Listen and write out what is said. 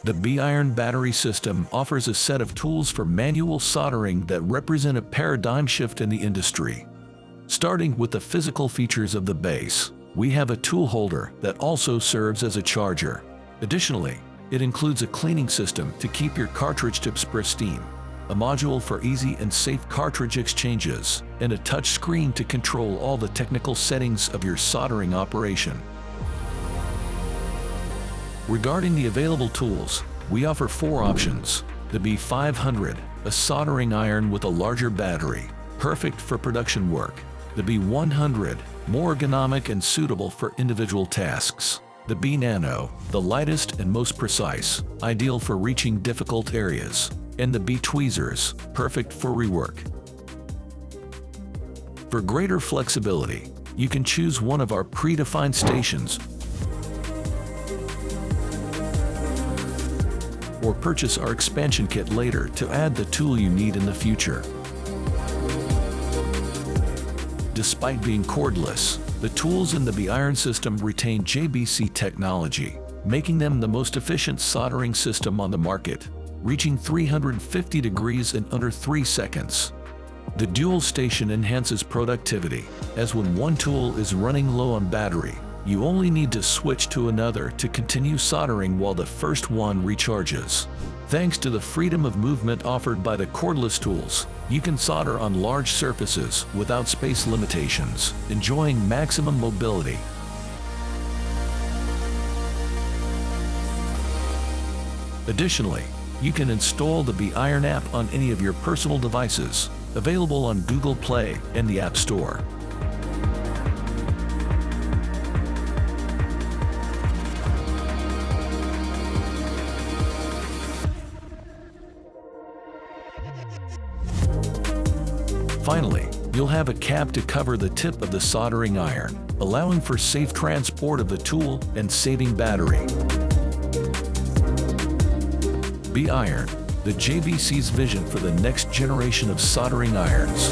The B-IRON battery system offers a set of tools for manual soldering that represent a paradigm shift in the industry. Starting with the physical features of the base, we have a tool holder that also serves as a charger. Additionally, it includes a cleaning system to keep your cartridge tips pristine, a module for easy and safe cartridge exchanges, and a touch screen to control all the technical settings of your soldering operation. Regarding the available tools, we offer 4 options. The B500, a soldering iron with a larger battery, perfect for production work. The B100, more ergonomic and suitable for individual tasks. The B-Nano, the lightest and most precise, ideal for reaching difficult areas. And the B-TWEEZERS, perfect for rework. For greater flexibility, you can choose one of our predefined stations or purchase our expansion kit later to add the tool you need in the future. Despite being cordless, the tools in the B-IRON system retain JBC technology, making them the most efficient soldering system on the market, reaching 350 degrees in under 3 seconds. The dual station enhances productivity, as when one tool is running low on battery, you only need to switch to another to continue soldering while the first one recharges. Thanks to the freedom of movement offered by the cordless tools, you can solder on large surfaces without space limitations, enjoying maximum mobility. Additionally, you can install the B-IRON app on any of your personal devices, available on Google Play and the App Store. Finally, you'll have a cap to cover the tip of the soldering iron, allowing for safe transport of the tool and saving battery. B-IRON, the JBC's vision for the next generation of soldering irons.